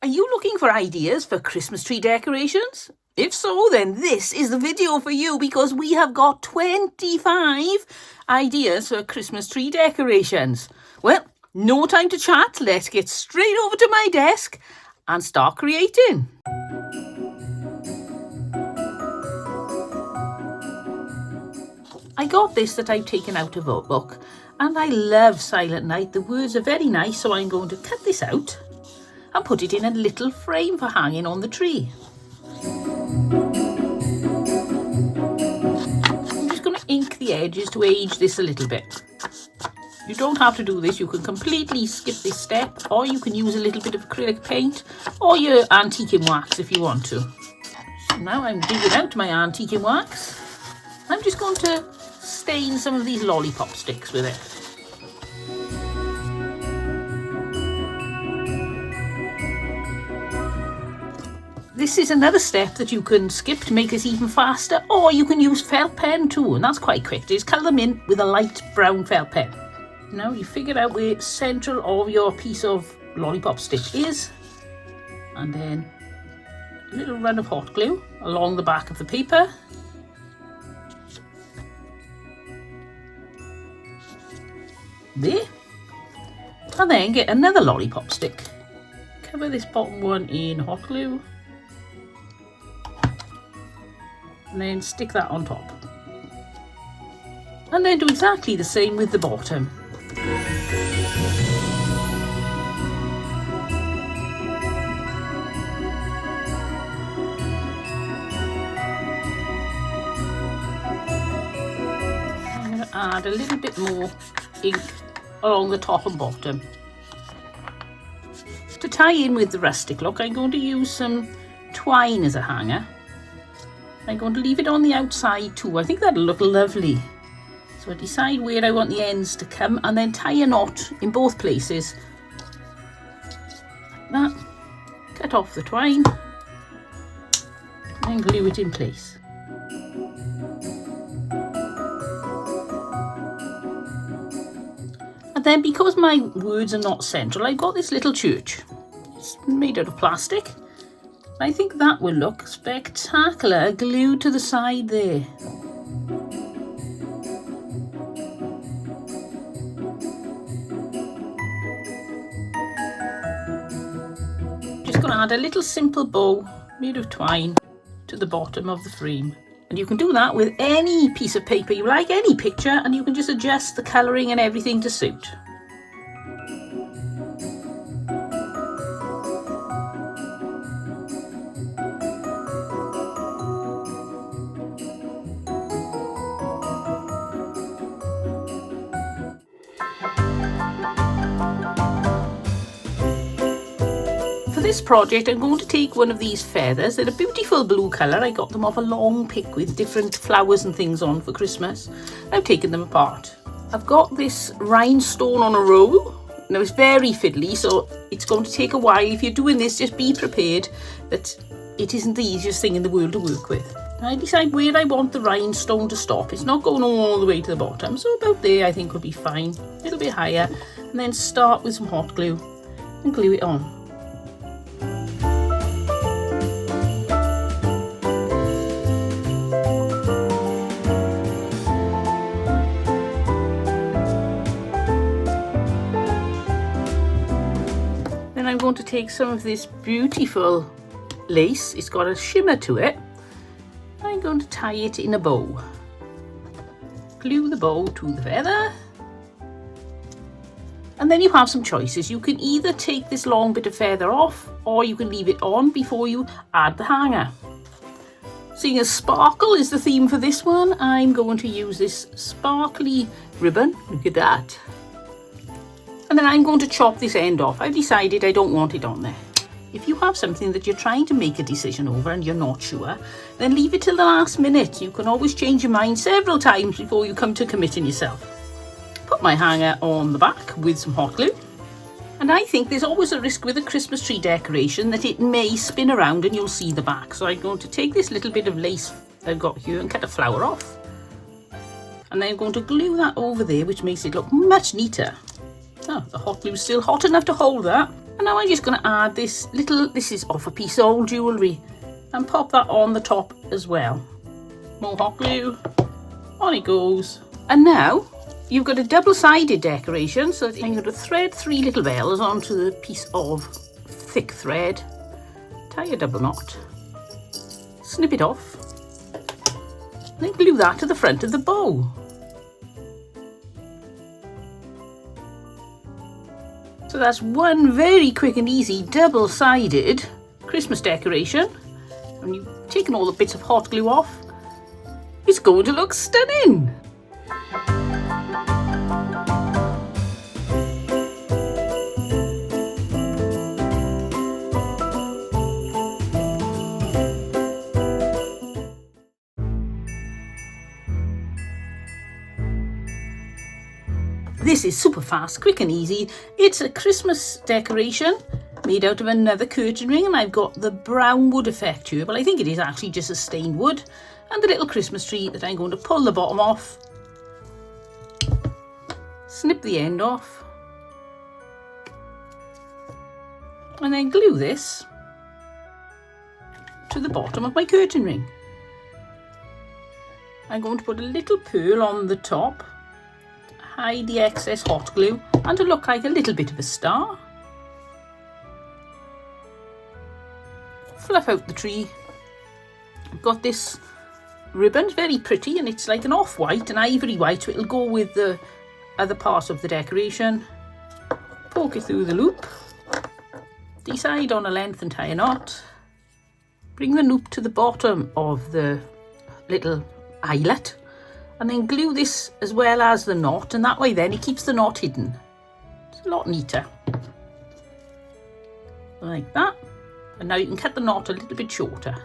Are you looking for ideas for Christmas tree decorations? If so, then this is the video for you because we have got 25 ideas for Christmas tree decorations. Well, no time to chat. Let's get straight over to my desk and start creating. I got this that I've taken out of a book, and I love Silent Night. The words are very nice, so I'm going to cut this out and put it in a little frame for hanging on the tree. I'm just going to ink the edges to age this a little bit. You don't have to do this. You can completely skip this step, or you can use a little bit of acrylic paint or your antiquing wax if you want to. So now I'm digging out my antiquing wax. I'm just going to stain some of these lollipop sticks with it. This is another step that you can skip to make this even faster, or you can use felt pen too, and that's quite quick. Just colour them in with a light brown felt pen. Now you figure out where central of your piece of lollipop stick is, and then a little run of hot glue along the back of the paper. There. And then get another lollipop stick. Cover this bottom one in hot glue. And then stick that on top. And then do exactly the same with the bottom. I'm going to add a little bit more ink along the top and bottom. To tie in with the rustic look, I'm going to use some twine as a hanger. I'm going to leave it on the outside too. I think that'll look lovely. So I decide where I want the ends to come and then tie a knot in both places. Like that. Cut off the twine and glue it in place. And then because my words are not central, I've got this little church. It's made out of plastic. I think that will look spectacular glued to the side there. Just going to add a little simple bow made of twine to the bottom of the frame. And you can do that with any piece of paper you like, any picture, and you can just adjust the colouring and everything to suit. For this project, I'm going to take one of these feathers. They're a beautiful blue colour. I got them off a long pick with different flowers and things on for Christmas. I've taken them apart. I've got this rhinestone on a roll. Now it's very fiddly, so it's going to take a while. If you're doing this, just be prepared that it isn't the easiest thing in the world to work with. I decide where I want the rhinestone to stop. It's not going all the way to the bottom, so about there I think will be fine. A little bit higher, and then start with some hot glue and glue it on. Then I'm going to take some of this beautiful lace. It's got a shimmer to it. I'm going to tie it in a bow. Glue the bow to the feather. And then you have some choices. You can either take this long bit of feather off, or you can leave it on before you add the hanger. Seeing as sparkle is the theme for this one, I'm going to use this sparkly ribbon. Look at that. And then I'm going to chop this end off. I've decided I don't want it on there. If you have something that you're trying to make a decision over and you're not sure, then leave it till the last minute. You can always change your mind several times before you come to committing yourself. Put my hanger on the back with some hot glue. And I think there's always a risk with a Christmas tree decoration that it may spin around and you'll see the back. So I'm going to take this little bit of lace I've got here and cut a flower off. And then I'm going to glue that over there, which makes it look much neater. Oh, the hot glue is still hot enough to hold that. And now I'm just going to add this is off a piece of old jewellery, and pop that on the top as well. More hot glue, on it goes. And now you've got a double-sided decoration, so I'm going to thread 3 little bells onto the piece of thick thread, tie a double knot, snip it off, then glue that to the front of the bow. So that's one very quick and easy double-sided Christmas decoration. And you've taken all the bits of hot glue off. It's going to look stunning. This is super fast, quick and easy. It's a Christmas decoration made out of another curtain ring, and I've got the brown wood effect here, but I think it is actually just a stained wood, and the little Christmas tree that I'm going to pull the bottom off, snip the end off, and then glue this to the bottom of my curtain ring. I'm going to put a little pearl on the top, hide the excess hot glue, and to look like a little bit of a star. Fluff out the tree. I've got this ribbon, it's very pretty, and it's like an off-white, an ivory white, so it'll go with the other parts of the decoration. Poke it through the loop, decide on a length and tie a knot. Bring the loop to the bottom of the little eyelet, and then glue this as well as the knot, and that way then it keeps the knot hidden. It's a lot neater. Like that. And now you can cut the knot a little bit shorter.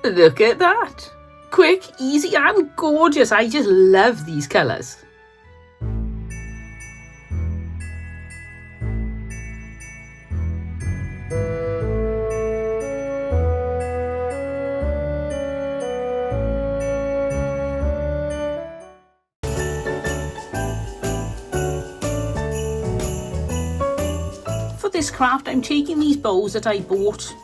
Look at that. Quick, easy and gorgeous. I just love these colours. For this craft, I'm taking these bows that I bought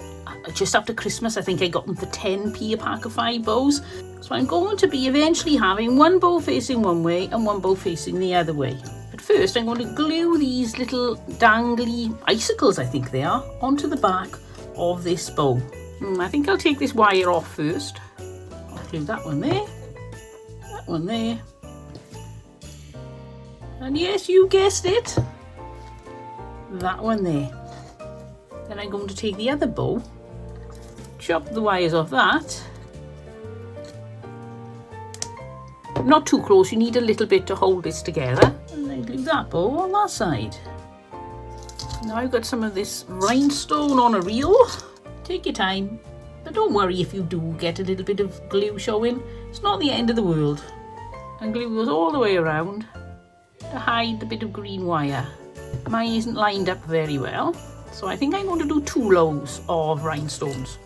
just after Christmas. I think I got them for 10p a pack of 5 bows. So I'm going to be eventually having one bow facing one way and one bow facing the other way. But first I'm going to glue these little dangly icicles, I think they are, onto the back of this bow. I think I'll take this wire off first. I'll glue that one there, that one there, and yes, you guessed it, that one there. Then I'm going to take the other bow, chop the wires off that. Not too close, you need a little bit to hold this together. And then glue that bow on that side. Now I've got some of this rhinestone on a reel. Take your time, but don't worry if you do get a little bit of glue showing. It's not the end of the world. And glue goes all the way around to hide the bit of green wire. Mine isn't lined up very well, so I think I'm going to do 2 rows of rhinestones.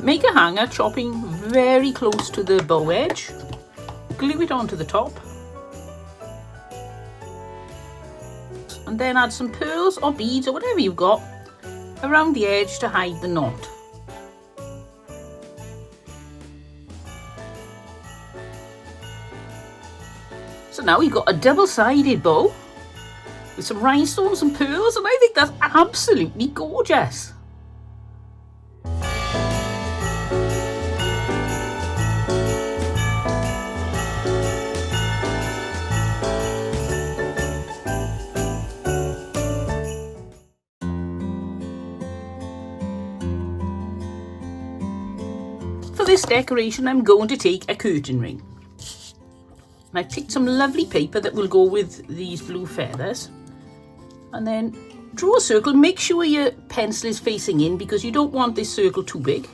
Make a hanger, chopping very close to the bow edge. Glue it onto the top. And then add some pearls or beads or whatever you've got around the edge to hide the knot. So now we've got a double-sided bow with some rhinestones and pearls, and I think that's absolutely gorgeous. For this decoration, I'm going to take a curtain ring. And I've picked some lovely paper that will go with these blue feathers. And then draw a circle. Make sure your pencil is facing in because you don't want this circle too big.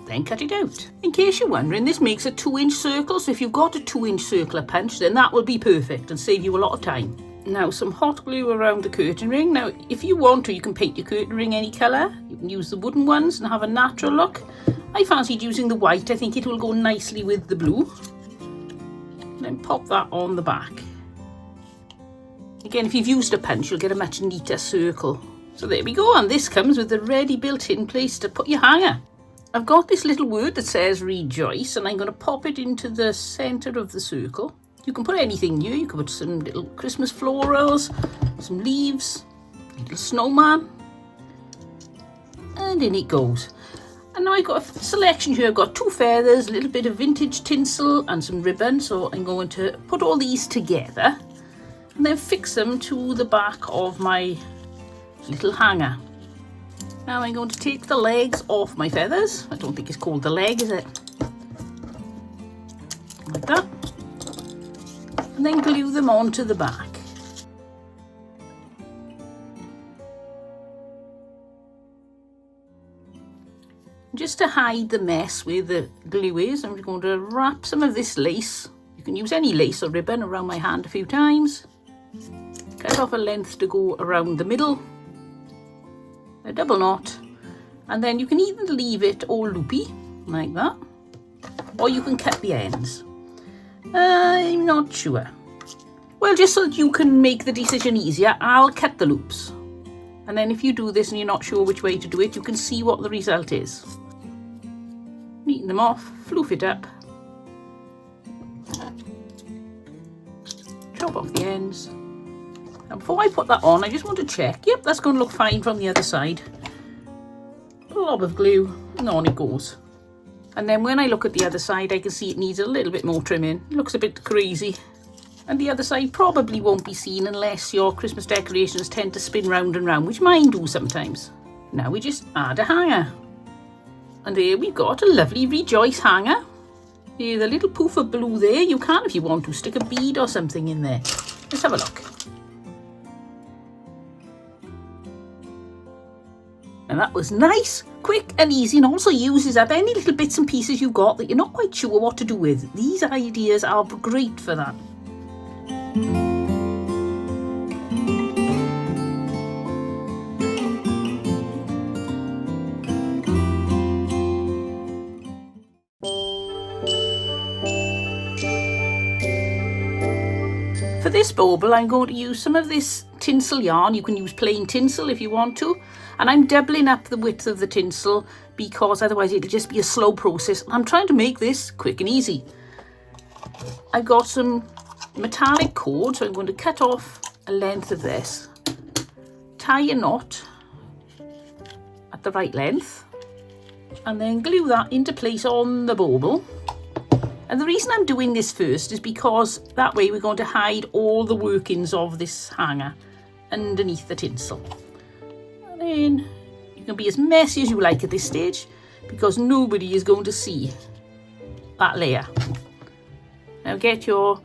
Then cut it out. In case you're wondering, this makes a 2-inch circle. So if you've got a 2-inch circular punch, then that will be perfect and save you a lot of time. Now some hot glue around the curtain ring. Now if you want to, you can paint your curtain ring any colour. You can use the wooden ones and have a natural look. I fancied using the white. I think it will go nicely with the blue. And then pop that on the back. Again, if you've used a punch, you'll get a much neater circle. So there we go, and this comes with the ready built-in place to put your hanger. I've got this little word that says rejoice, and I'm going to pop it into the centre of the circle. You can put anything new. You can put some little Christmas florals, some leaves, a little snowman, and in it goes. And now I've got a selection here. I've got 2 feathers, a little bit of vintage tinsel and some ribbon. So I'm going to put all these together and then fix them to the back of my little hanger. Now I'm going to take the legs off my feathers. I don't think it's called the leg, is it? Like that. And then glue them onto the back. Just to hide the mess where the glue is, I'm going to wrap some of this lace. You can use any lace or ribbon around my hand a few times. Cut off a length to go around the middle. A double knot. And then you can either leave it all loopy, like that, or you can cut the ends. I'm not sure. Well, just so that you can make the decision easier, I'll cut the loops. And then if you do this and you're not sure which way to do it, you can see what the result is. Neaten them off, floof it up. Chop off the ends. Now before I put that on, I just want to check. Yep, that's going to look fine from the other side. Blob of glue, and on it goes. And then when I look at the other side, I can see it needs a little bit more trimming. It looks a bit crazy. And the other side probably won't be seen unless your Christmas decorations tend to spin round and round, which mine do sometimes. Now we just add a hanger. And there we've got a lovely Rejoice hanger. There's a little poof of blue there. You can, if you want to, stick a bead or something in there. Let's have a look. And that was nice, quick and easy, and also uses up any little bits and pieces you've got that you're not quite sure what to do with. These ideas are great for that. For this bauble, I'm going to use some of this tinsel yarn. You can use plain tinsel if you want to. And I'm doubling up the width of the tinsel because otherwise it'll just be a slow process. I'm trying to make this quick and easy. I've got some metallic cord, so I'm going to cut off a length of this. Tie a knot at the right length. And then glue that into place on the bauble. And the reason I'm doing this first is because that way we're going to hide all the workings of this hanger underneath the tinsel. And then you can be as messy as you like at this stage because nobody is going to see that layer. Now get your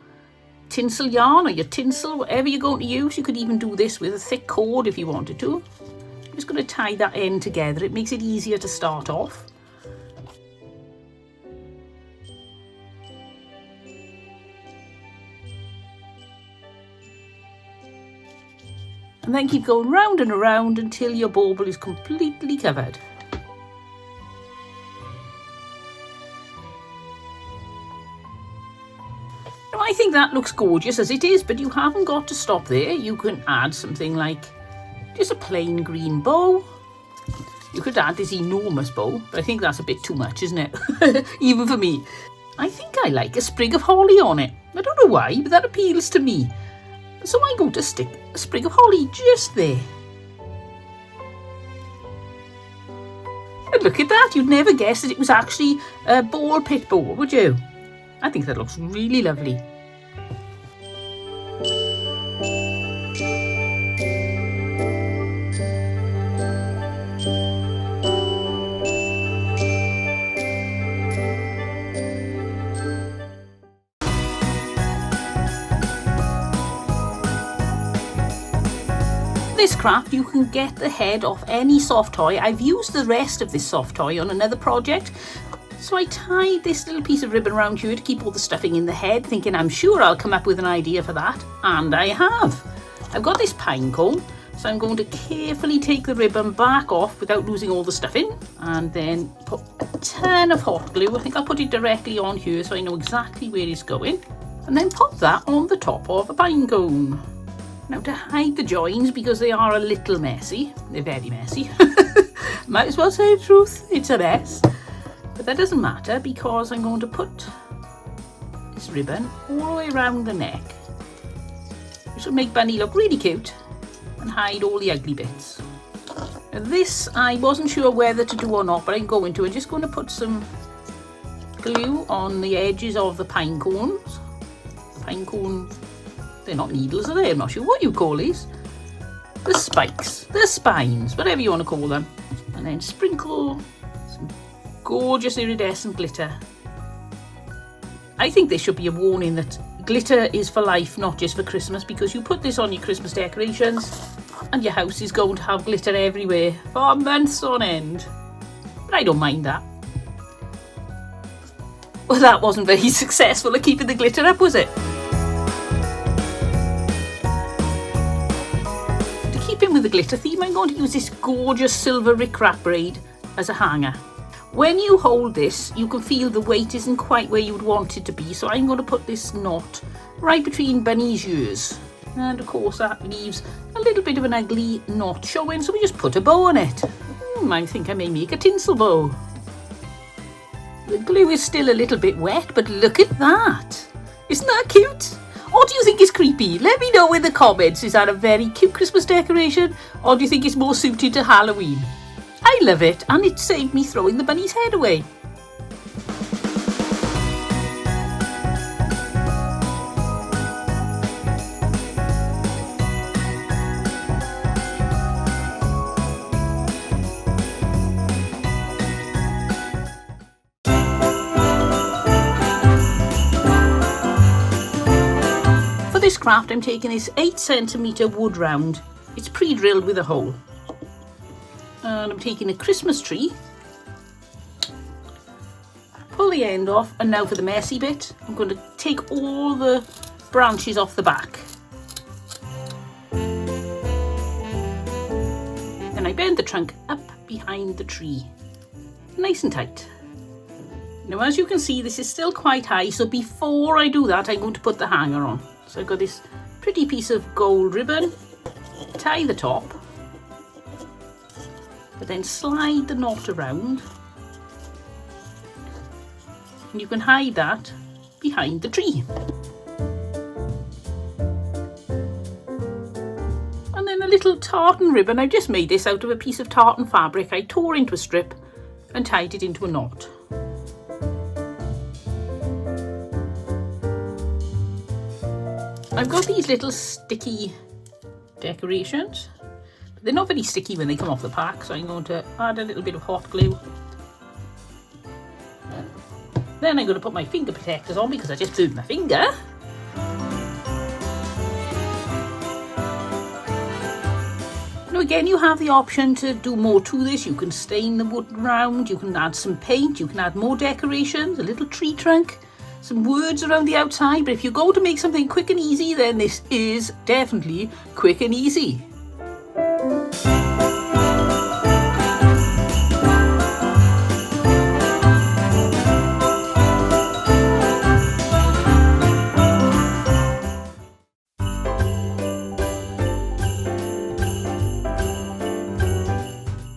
tinsel yarn or your tinsel, whatever you're going to use. You could even do this with a thick cord if you wanted to. I'm just going to tie that end together. It makes it easier to start off. And then keep going round and around until your bauble is completely covered. Now I think that looks gorgeous as it is, but you haven't got to stop there. You can add something like just a plain green bow. You could add this enormous bow, but I think that's a bit too much, isn't it? Even for me. I think I like a sprig of holly on it. I don't know why, but that appeals to me. So I'm going to stick a sprig of holly just there. And look at that, you'd never guess that it was actually a ball pit bowl, would you? I think that looks really lovely. This craft you can get the head off any soft toy. I've used the rest of this soft toy on another project, so I tied this little piece of ribbon around here to keep all the stuffing in the head, thinking I'm sure I'll come up with an idea for that, and I have. I've got this pine cone, so I'm going to carefully take the ribbon back off without losing all the stuffing, and then put a ton of hot glue. I think I'll put it directly on here so I know exactly where it's going, and then pop that on the top of a pine cone. Now, to hide the joins, because they are a little messy, they're very messy, might as well say the truth, it's a mess, but that doesn't matter because I'm going to put this ribbon all the way around the neck, which will make Bunny look really cute and hide all the ugly bits. Now this, I wasn't sure whether to do or not, but I'm going to. I'm just going to put some glue on the edges of the pine cones. Pine cone, they're not needles, are they? I'm not sure what you call these. The spikes, the spines, whatever you want to call them. And then sprinkle some gorgeous iridescent glitter. I think this should be a warning that glitter is for life, not just for Christmas, because you put this on your Christmas decorations and your house is going to have glitter everywhere for months on end. But I don't mind that. Well, that wasn't very successful at keeping the glitter up, was it? To keep in with the glitter theme, I'm going to use this gorgeous silver rickrack braid as a hanger. When you hold this, you can feel the weight isn't quite where you would want it to be, so I'm going to put this knot right between Bunny's ears. And of course that leaves a little bit of an ugly knot showing, so we just put a bow on it. I think I may make a tinsel bow. The glue is still a little bit wet, but look at that. Isn't that cute? Or do you think it's creepy? Let me know in the comments. Is that a very cute Christmas decoration, or do you think it's more suited to Halloween? I love it, and it saved me throwing the bunny's head away. For this craft, I'm taking this 8cm wood round. It's pre-drilled with a hole. And I'm taking a Christmas tree, pull the end off, and now for the messy bit, I'm going to take all the branches off the back. Then I bend the trunk up behind the tree, nice and tight. Now, as you can see, this is still quite high, so before I do that, I'm going to put the hanger on. So I've got this pretty piece of gold ribbon, tie the top, but then slide the knot around, and you can hide that behind the tree. And then a little tartan ribbon. I've just made this out of a piece of tartan fabric. I tore into a strip and tied it into a knot. I've got these little sticky decorations. They're not very sticky when they come off the pack, so I'm going to add a little bit of hot glue. Then I'm going to put my finger protectors on because I just burned my finger. Now again, you have the option to do more to this. You can stain the wood round, you can add some paint, you can add more decorations, a little tree trunk, some words around the outside. But if you go to make something quick and easy, then this is definitely quick and easy.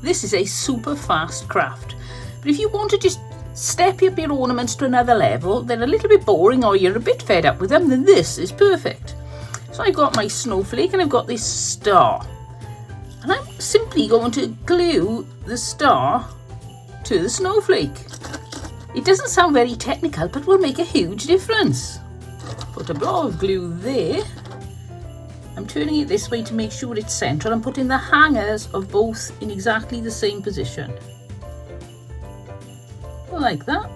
This is a super fast craft, but if you want to just step up your ornaments to another level, they're a little bit boring or you're a bit fed up with them, then this is perfect. So I've got my snowflake and I've got this star, and I'm simply going to glue the star to the snowflake. It doesn't sound very technical, but will make a huge difference. Put a blob of glue there. I'm turning it this way to make sure it's central. I'm putting the hangers of both in exactly the same position. Like that.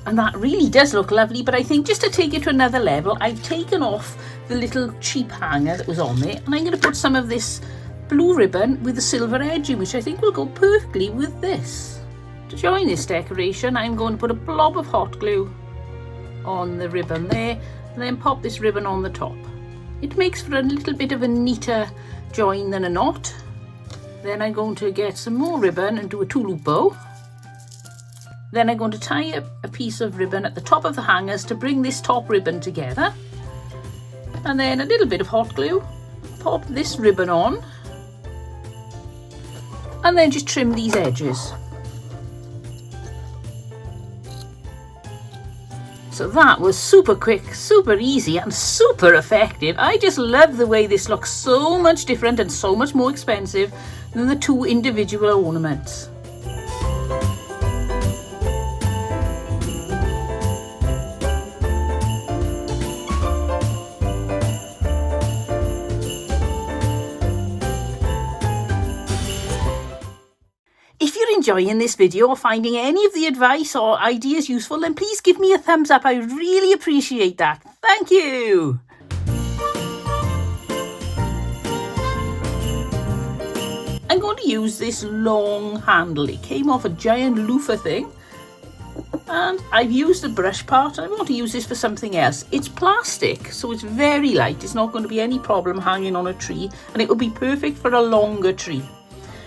And that really does look lovely, but I think just to take it to another level, I've taken off the little cheap hanger that was on there, and I'm going to put some of this blue ribbon with the silver edging, which I think will go perfectly with this. To join this decoration, I'm going to put a blob of hot glue on the ribbon there, and then pop this ribbon on the top. It makes for a little bit of a neater join than a knot. Then I'm going to get some more ribbon and do a 2-loop bow. Then I'm going to tie a piece of ribbon at the top of the hangers to bring this top ribbon together. And then a little bit of hot glue. Pop this ribbon on. And then just trim these edges. So that was super quick, super easy and super effective. I just love the way this looks so much different and so much more expensive than the 2 individual ornaments. If you're enjoying this video or finding any of the advice or ideas useful, then please give me a thumbs up. I really appreciate that. Thank you. I'm going to use this long handle. It came off a giant loofah thing. And I've used the brush part. I want to use this for something else. It's plastic, so it's very light. It's not going to be any problem hanging on a tree. And it will be perfect for a longer tree.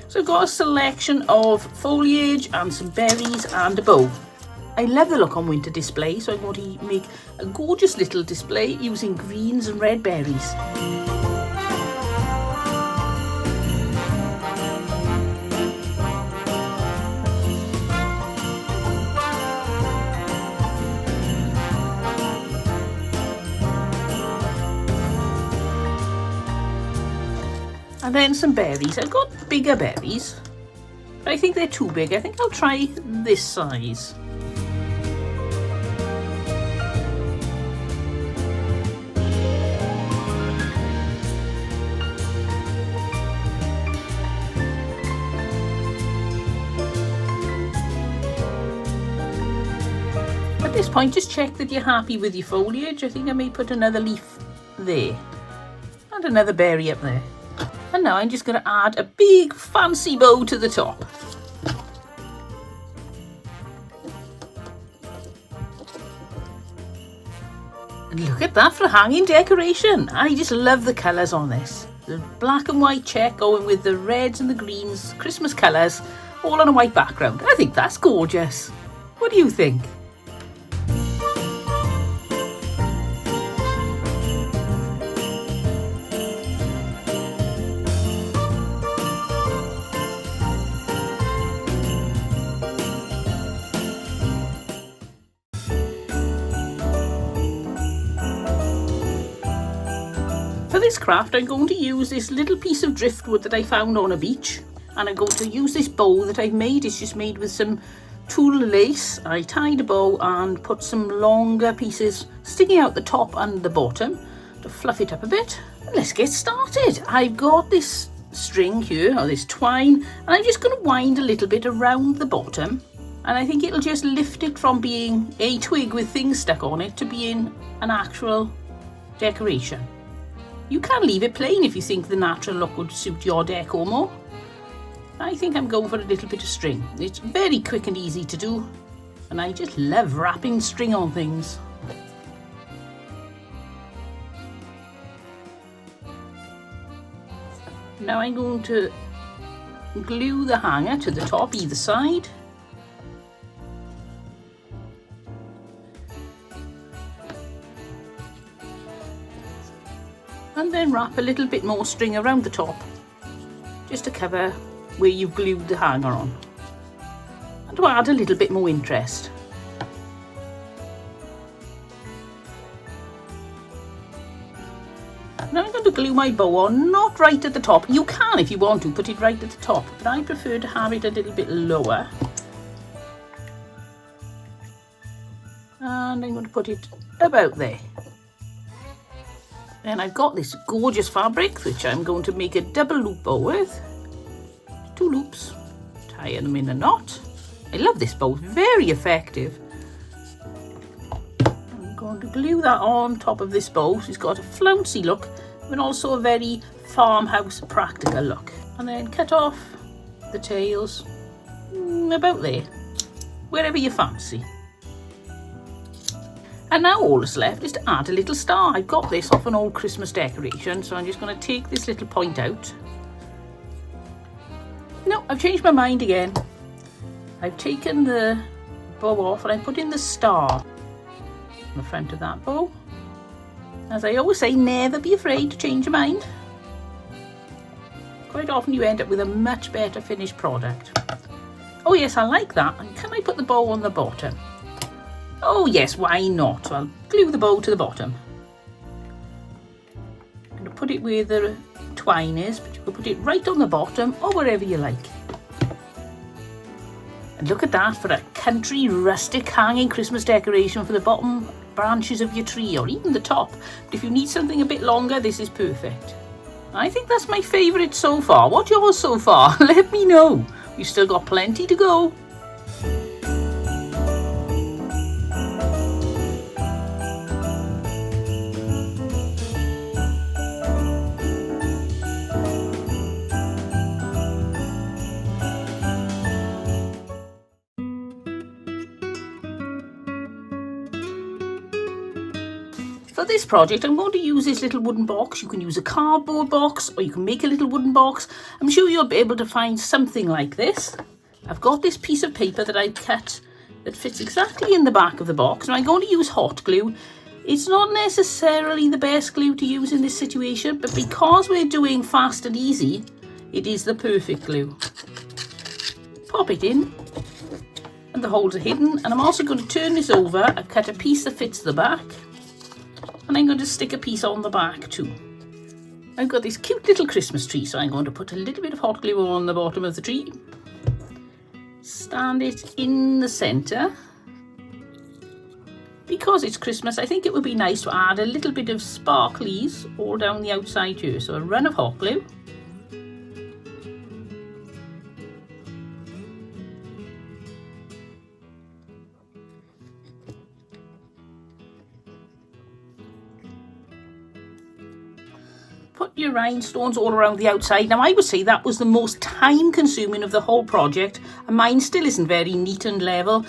So I've got a selection of foliage and some berries and a bow. I love the look on winter display, so I'm going to make a gorgeous little display using greens and red berries. And then some berries. I've got bigger berries, but I think they're too big. I think I'll try this size. At this point, just check that you're happy with your foliage. I think I may put another leaf there and another berry up there. And now I'm just going to add a big fancy bow to the top. And look at that for a hanging decoration. I just love the colours on this. The black and white check going with the reds and the greens, Christmas colours, all on a white background. I think that's gorgeous. What do you think? For this craft, I'm going to use this little piece of driftwood that I found on a beach, and I'm going to use this bow that I've made. It's just made with some tulle lace. I tied a bow and put some longer pieces sticking out the top and the bottom to fluff it up a bit. Let's get started. I've got this string here, or this twine, and I'm just going to wind a little bit around the bottom, and I think it'll just lift it from being a twig with things stuck on it to being an actual decoration. You can leave it plain if you think the natural look would suit your decor more. I think I'm going for a little bit of string. It's very quick and easy to do, and I just love wrapping string on things. Now I'm going to glue the hanger to the top either side. And then wrap a little bit more string around the top, just to cover where you've glued the hanger on, and to add a little bit more interest. Now I'm going to glue my bow on, not right at the top. You can, if you want to, put it right at the top, but I prefer to have it a little bit lower. And I'm going to put it about there. And I've got this gorgeous fabric, which I'm going to make a double loop bow with. 2 loops, tie them in a knot. I love this bow, very effective. I'm going to glue that on top of this bow, so it's got a flouncy look, but also a very farmhouse practical look. And then cut off the tails about there, wherever you fancy. And now all that's left is to add a little star. I've got this off an old Christmas decoration, so I'm just going to take this little point out. No, I've changed my mind again. I've taken the bow off and I put in the star on the front of that bow. As I always say, never be afraid to change your mind. Quite often you end up with a much better finished product. Oh yes, I like that. And can I put the bow on the bottom? Oh yes, why not? So I'll glue the bow to the bottom. I'm going to put it where the twine is, but you can put it right on the bottom or wherever you like. And look at that for a country rustic hanging Christmas decoration for the bottom branches of your tree or even the top. But if you need something a bit longer, this is perfect. I think that's my favourite so far. What's yours so far? Let me know. We've still got plenty to go. For this project, I'm going to use this little wooden box. You can use a cardboard box or you can make a little wooden box. I'm sure you'll be able to find something like this. I've got this piece of paper that I cut that fits exactly in the back of the box. And I'm going to use hot glue. It's not necessarily the best glue to use in this situation, but because we're doing fast and easy, it is the perfect glue. Pop it in and the holes are hidden. And I'm also going to turn this over. I've cut a piece that fits the back. And I'm going to stick a piece on the back too. I've got this cute little Christmas tree, so I'm going to put a little bit of hot glue on the bottom of the tree. Stand it in the centre. Because it's Christmas, I think it would be nice to add a little bit of sparklies all down the outside here. So a run of hot glue. Put your rhinestones all around the outside. Now I would say that was the most time consuming of the whole project, and mine still isn't very neat and level.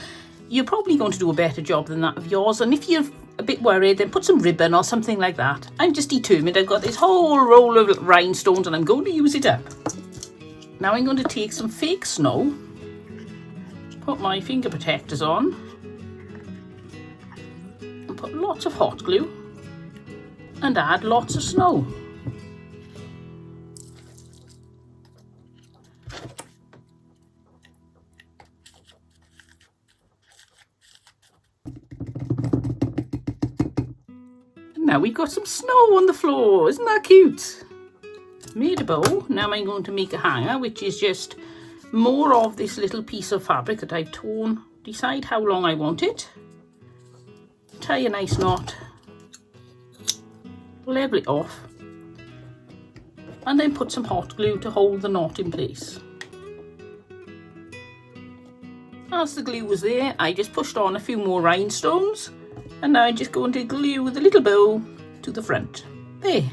You're probably going to do a better job than that of yours, and if you're a bit worried, then put some ribbon or something like that. I'm just determined. I've got this whole roll of rhinestones and I'm going to use it up. Now I'm going to take some fake snow, put my finger protectors on, and put lots of hot glue and add lots of snow. Now we've got some snow on the floor. Isn't that cute? Made a bow. Now I'm going to make a hanger, which is just more of this little piece of fabric that I've torn. Decide how long I want it. Tie a nice knot. Level it off. And then put some hot glue to hold the knot in place. As the glue was there, I just pushed on a few more rhinestones. And now I'm just going to glue the little bow to the front. There.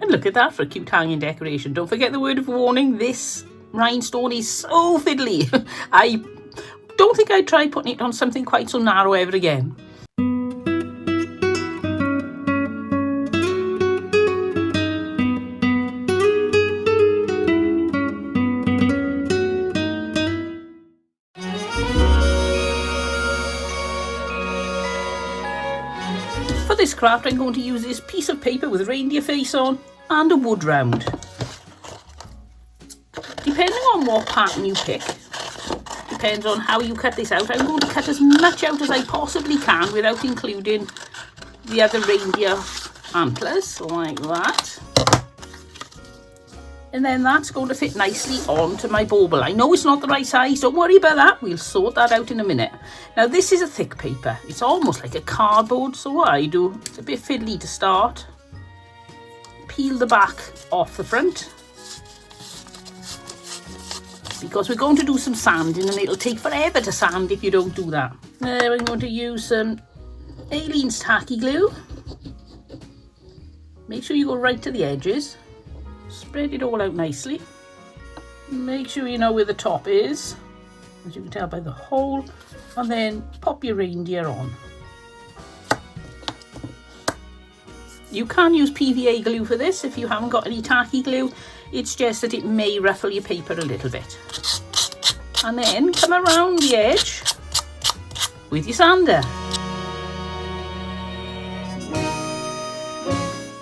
And look at that for a cute hanging decoration. Don't forget the word of warning, this rhinestone is so fiddly. I don't think I'd try putting it on something quite so narrow ever again. For this craft, I'm going to use this piece of paper with a reindeer face on and a wood round. Depending on what pattern you pick, depends on how you cut this out. I'm going to cut as much out as I possibly can without including the other reindeer antlers, like that. And then that's going to fit nicely onto my bauble. I know it's not the right size, don't worry about that. We'll sort that out in a minute. Now this is a thick paper. It's almost like a cardboard, so what I do, it's a bit fiddly to start. Peel the back off the front. Because we're going to do some sanding and it'll take forever to sand if you don't do that. Now I'm going to use some Aleene's tacky glue. Make sure you go right to the edges. Spread it all out nicely. Make sure you know where the top is. as you can tell by the hole, and then pop your reindeer on. You can use PVA glue for this if you haven't got any tacky glue. It's just that it may ruffle your paper a little bit. And then come around the edge with your sander.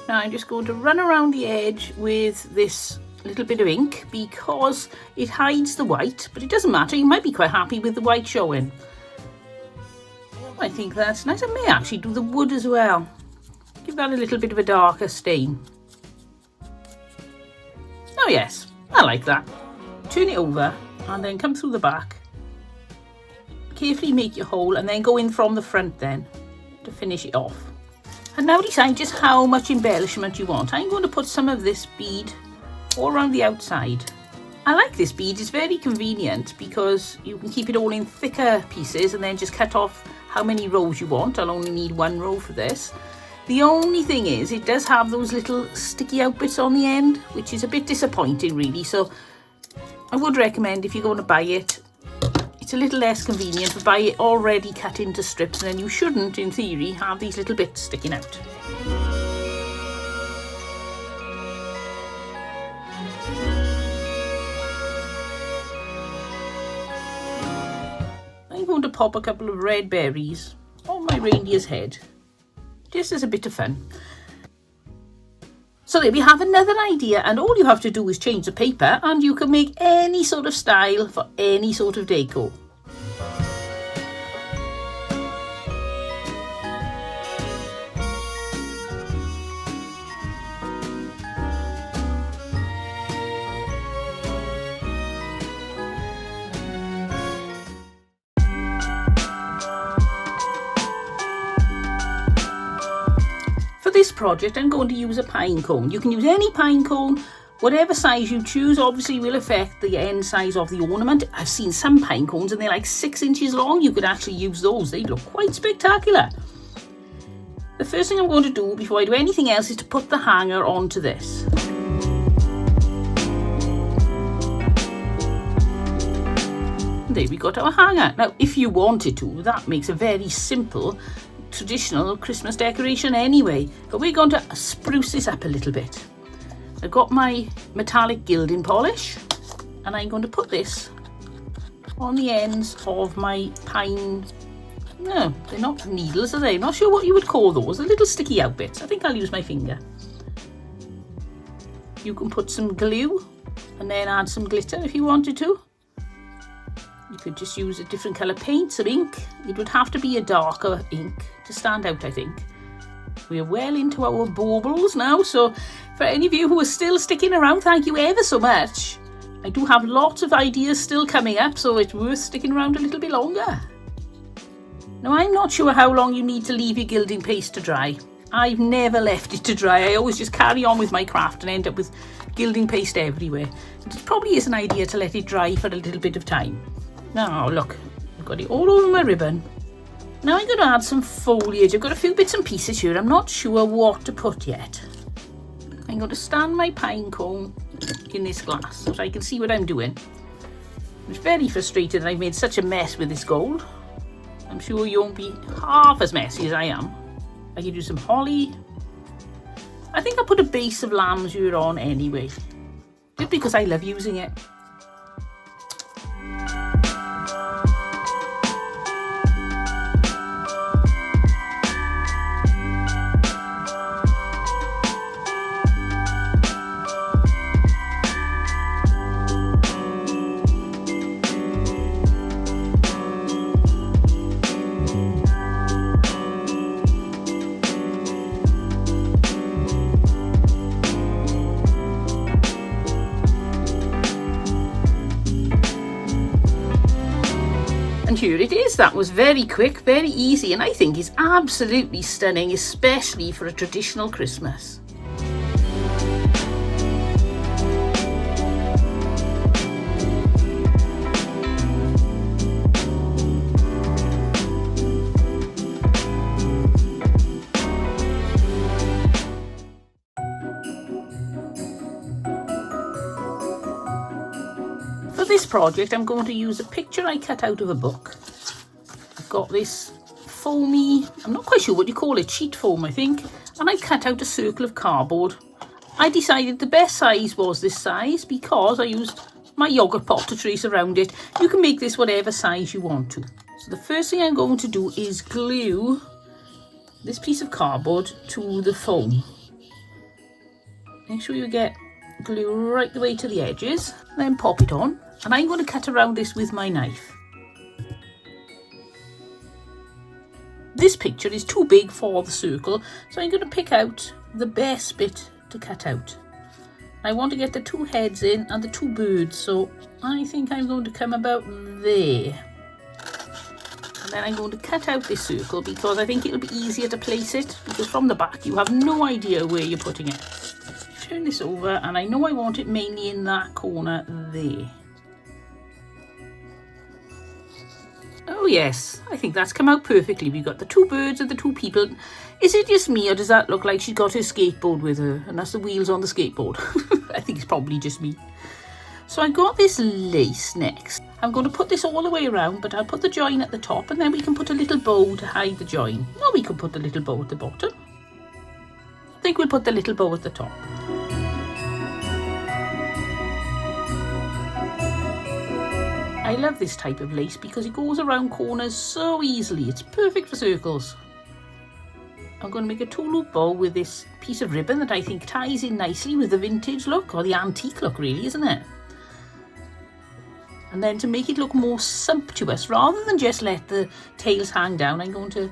Now I'm just going to run around the edge with this little bit of ink because it hides the white, but it doesn't matter. You might be quite happy with the white showing. I think that's nice. I may actually do the wood as well. Give that a little bit of a darker stain. Oh yes, I like that. Turn it over and then come through the back. Carefully make your hole and then go in from the front then to finish it off. And now decide just how much embellishment you want. I'm going to put some of this bead all around the outside. I like this bead, it's very convenient because you can keep it all in thicker pieces and then just cut off how many rows you want. I'll only need one row for this. The only thing is it does have those little sticky out bits on the end, which is a bit disappointing really. So I would recommend if you're going to buy it, it's a little less convenient to buy it already cut into strips, and then you shouldn't, in theory, have these little bits sticking out. I'm going to pop a couple of red berries on my reindeer's head, just as a bit of fun. So there we have another idea, and all you have to do is change the paper and you can make any sort of style for any sort of decor. For this project, I'm going to use a pine cone. You can use any pine cone, whatever size you choose obviously will affect the end size of the ornament. I've seen some pine cones and they're like 6 inches long. You could actually use those, they look quite spectacular. The first thing I'm going to do before I do anything else is to put the hanger onto this. And there we got our hanger. Now if you wanted to, that makes a very simple traditional Christmas decoration anyway, but we're going to spruce this up a little bit. I've got my metallic gilding polish and I'm going to put this on the ends of my pine, no, they're not needles, are they? I'm not sure what you would call those, the little sticky out bits. I think I'll use my finger. You can put some glue and then add some glitter if you wanted to. You could just use a different colour paint, some ink. It would have to be a darker ink to stand out, I think. We're well into our baubles now, so for any of you who are still sticking around, thank you ever so much. I do have lots of ideas still coming up, so it's worth sticking around a little bit longer. Now, I'm not sure how long you need to leave your gilding paste to dry. I've never left it to dry. I always just carry on with my craft and end up with gilding paste everywhere. It probably is an idea to let it dry for a little bit of time. Now look, I've got it all over my ribbon. Now I'm going to add some foliage. I've got a few bits and pieces here. I'm not sure what to put yet. I'm going to stand my pine cone in this glass so I can see what I'm doing. I'm very frustrated that I've made such a mess with this gold. I'm sure you won't be half as messy as I am. I could do some holly. I think I'll put a base of lambswood on anyway, just because I love using it. And here it is. That was very quick, very easy, and I think is absolutely stunning, especially for a traditional Christmas. For this this project, I'm going to use a picture I cut out of a book. I've got this foamy, I'm not quite sure what you call it, sheet foam I think, and I cut out a circle of cardboard. I decided the best size was this size because I used my yogurt pot to trace around it. You can make this whatever size you want to. So the first thing I'm going to do is glue this piece of cardboard to the foam. Make sure you get glue right the way to the edges, then pop it on, and I'm going to cut around this with my knife. This picture is too big for the circle, so I'm going to pick out the best bit to cut out. I want to get the two heads in and the two birds, so I think I'm going to come about there. And then I'm going to cut out this circle because I think it'll be easier to place it, because from the back you have no idea where you're putting it. Turn this over, and I know I want it mainly in that corner there. Oh yes, I think that's come out perfectly. We've got the two birds and the two people. Is it just me, or does that look like she's got her skateboard with her and that's the wheels on the skateboard? I think it's probably just me. So I've got this lace next. I'm going to put this all the way around, but I'll put the join at the top, and then we can put a little bow to hide the join. Or we could put the little bow at the bottom. I think we'll put the little bow at the top. I love this type of lace because it goes around corners so easily. It's perfect for circles. I'm going to make a two-loop bow with this piece of ribbon that I think ties in nicely with the vintage look, or the antique look really, isn't it? And then to make it look more sumptuous, rather than just let the tails hang down, I'm going to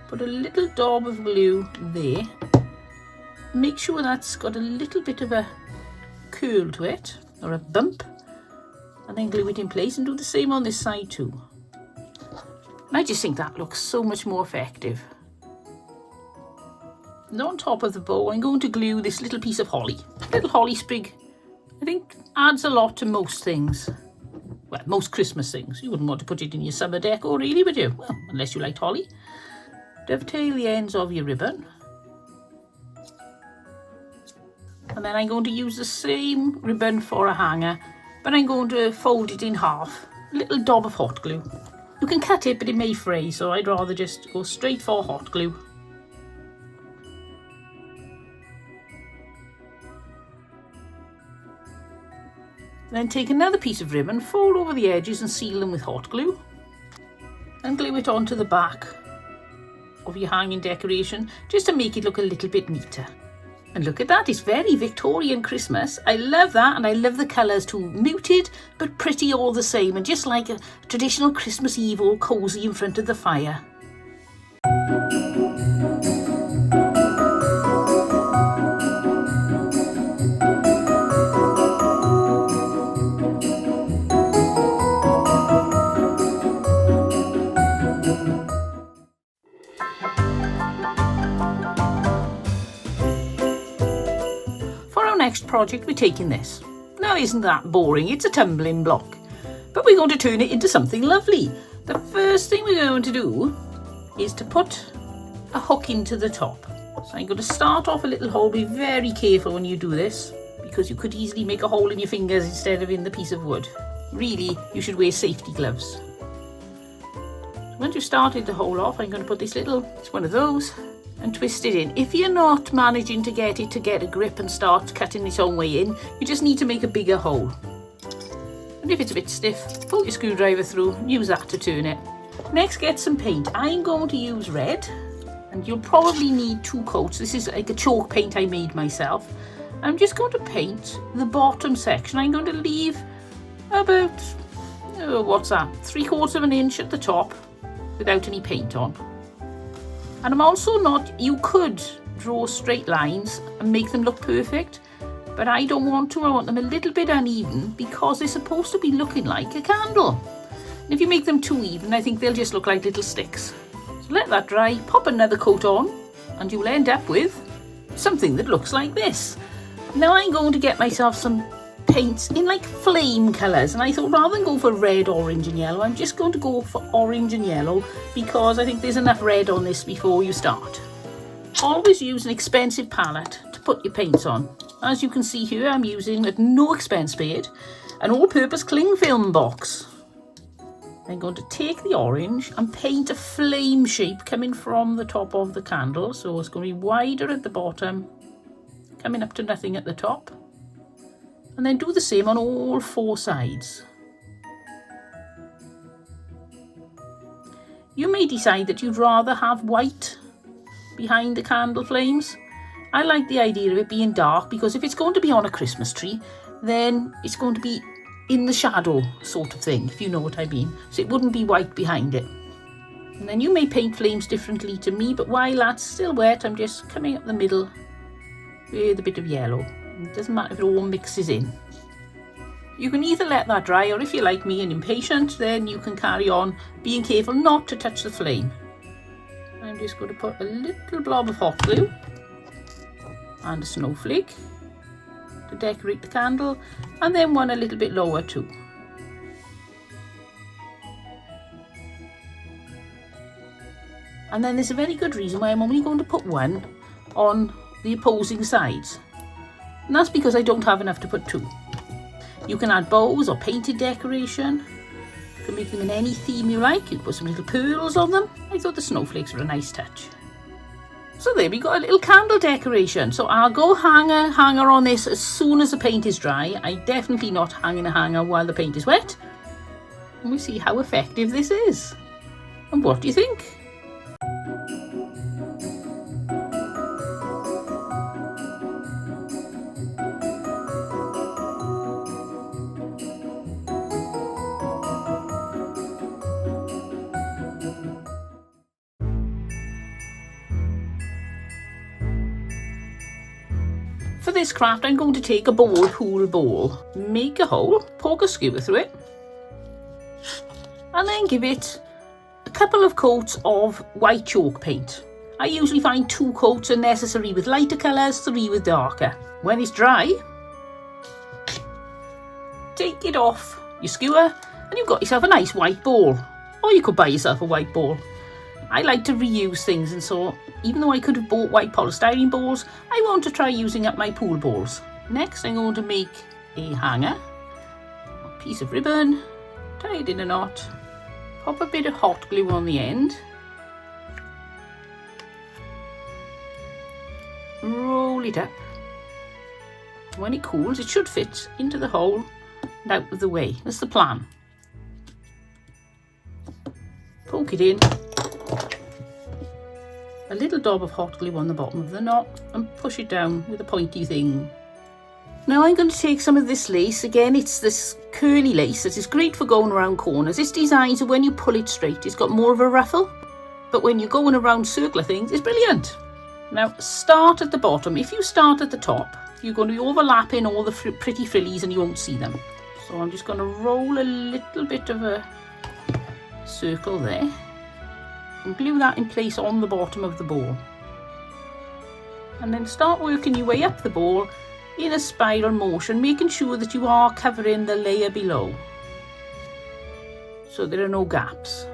put a little daub of glue there. Make sure that's got a little bit of a curl to it, or a bump. And then glue it in place, and do the same on this side too. And I just think that looks so much more effective. And on top of the bow, I'm going to glue this little piece of holly. Little holly sprig, I think, adds a lot to most things. Well, most Christmas things. You wouldn't want to put it in your summer decor really, would you? Well, unless you liked holly. Dovetail the ends of your ribbon. And then I'm going to use the same ribbon for a hanger, but I'm going to fold it in half. A little daub of hot glue. You can cut it, but it may fray, so I'd rather just go straight for hot glue. Then take another piece of ribbon, fold over the edges and seal them with hot glue. And glue it onto the back of your hanging decoration, just to make it look a little bit neater. And look at that, it's very Victorian Christmas. I love that, and I love the colours too. Muted, but pretty all the same, and just like a traditional Christmas Eve, all cosy in front of the fire. Next project, we're taking this. Now isn't that boring? It's a tumbling block, but we're going to turn it into something lovely. The first thing we're going to do is to put a hook into the top. So I'm going to start off a little hole. Be very careful when you do this, because you could easily make a hole in your fingers instead of in the piece of wood. Really, you should wear safety gloves. So once you've started the hole off, I'm going to put this little, it's one of those, and twist it in. If you're not managing to get it to get a grip and start cutting its own way in, you just need to make a bigger hole. And if it's a bit stiff, pull your screwdriver through and use that to turn it. Next, get some paint. I'm going to use red, and you'll probably need 2 coats. This is like a chalk paint I made myself. I'm just going to paint the bottom section. I'm going to leave about, what's that, 3/4 of an inch at the top without any paint on. And I'm also not, you could draw straight lines and make them look perfect, but I don't want to. I want them a little bit uneven because they're supposed to be looking like a candle. And if you make them too even, I think they'll just look like little sticks. So let that dry, pop another coat on, and you'll end up with something that looks like this. Now I'm going to get myself some paints in like flame colours, and I thought rather than go for red, orange and yellow, I'm just going to go for orange and yellow because I think there's enough red on this before you start. Always use an expensive palette to put your paints on. As you can see here, I'm using at no expense spared, an all-purpose cling film box. I'm going to take the orange and paint a flame shape coming from the top of the candle. So it's going to be wider at the bottom, coming up to nothing at the top. And then do the same on all 4 sides. You may decide that you'd rather have white behind the candle flames. I like the idea of it being dark because if it's going to be on a Christmas tree, then it's going to be in the shadow sort of thing, if you know what I mean. So it wouldn't be white behind it. And then you may paint flames differently to me, but while that's still wet, I'm just coming up the middle with a bit of yellow. It doesn't matter if it all mixes in. You can either let that dry, or if you're like me and impatient, then you can carry on being careful not to touch the flame. I'm just going to put a little blob of hot glue and a snowflake to decorate the candle, and then one a little bit lower too. And then there's a very good reason why I'm only going to put one on the opposing sides, and that's because I don't have enough to put 2. You can add bows or painted decoration. You can make them in any theme you like. You can put some little pearls on them. I thought the snowflakes were a nice touch. So there we got a little candle decoration. So I'll go hanger on this as soon as the paint is dry. I'm definitely not hanging a hanger while the paint is wet. And we'll see how effective this is. And what do you think? For this craft, I'm going to take a pool ball, make a hole, poke a skewer through it, and then give it a couple of coats of white chalk paint. I usually find 2 coats are necessary with lighter colours, 3 with darker. When it's dry, take it off your skewer and you've got yourself a nice white ball. Or you could buy yourself a white ball. I like to reuse things, and so even though I could have bought white polystyrene balls, I want to try using up my pool balls. Next, I'm going to make a hanger, a piece of ribbon, tie it in a knot, pop a bit of hot glue on the end, roll it up. When it cools, it should fit into the hole and out of the way. That's the plan. Poke it in. A little dab of hot glue on the bottom of the knot and push it down with a pointy thing. Now I'm going to take some of this lace. Again, it's this curly lace that is great for going around corners. It's designed so when you pull it straight, it's got more of a ruffle. But when you're going around circular things, it's brilliant. Now start at the bottom. If you start at the top, you're going to be overlapping all the pretty frillies and you won't see them. So I'm just going to roll a little bit of a circle there. And glue that in place on the bottom of the ball. And then start working your way up the ball in a spiral motion, making sure that you are covering the layer below, so there are no gaps.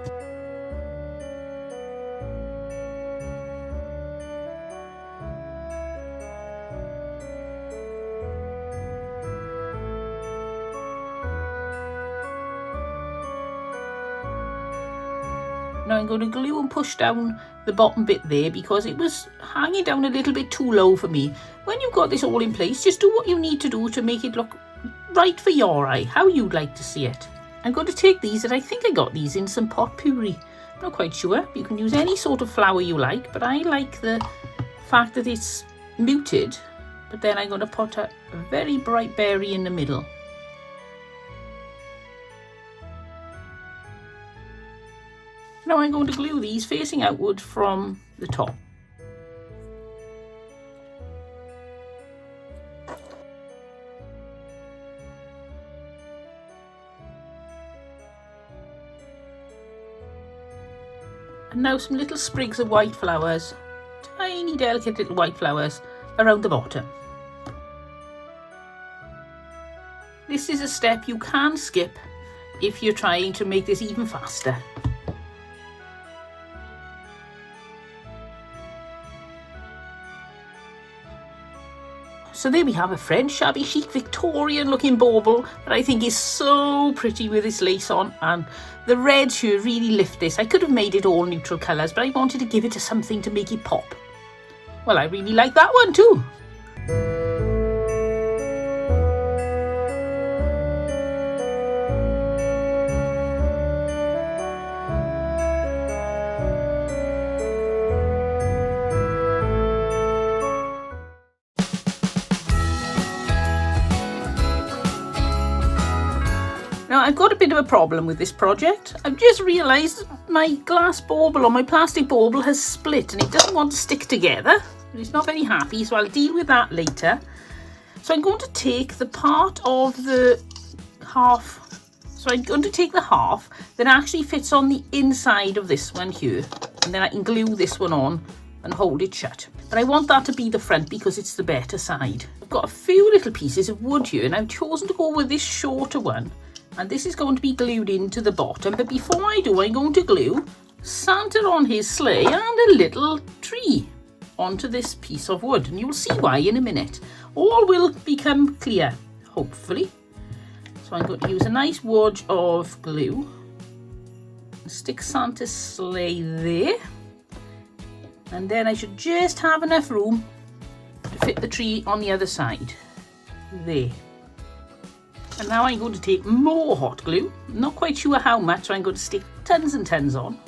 Now I'm going to glue and push down the bottom bit there because it was hanging down a little bit too low for me. When you've got this all in place, just do what you need to do to make it look right for your eye, how you'd like to see it. I'm going to take these, and I think I got these in some potpourri. I'm not quite sure. You can use any sort of flower you like, but I like the fact that it's muted. But then I'm going to put a very bright berry in the middle. Now I'm going to glue these facing outward from the top. And now some little sprigs of white flowers, tiny delicate little white flowers around the bottom. This is a step you can skip if you're trying to make this even faster. So there we have a French shabby chic Victorian looking bauble that I think is so pretty with this lace on, and the reds here really lift this. I could have made it all neutral colours, but I wanted to give it something to make it pop. Well, I really like that one too. Now, I've got a bit of a problem with this project. I've just realised my glass bauble or my plastic bauble has split and it doesn't want to stick together. It's not very happy, so I'll deal with that later. So I'm going to take the part of the half. So I'm going to take the half that actually fits on the inside of this one here. And then I can glue this one on and hold it shut. But I want that to be the front because it's the better side. I've got a few little pieces of wood here and I've chosen to go with this shorter one. And this is going to be glued into the bottom. But before I do, I'm going to glue Santa on his sleigh and a little tree onto this piece of wood. And you'll see why in a minute. All will become clear, hopefully. So I'm going to use a nice wodge of glue. Stick Santa's sleigh there. And then I should just have enough room to fit the tree on the other side. There. And now I'm going to take more hot glue. I'm not quite sure how much, so I'm going to stick tons and tons on.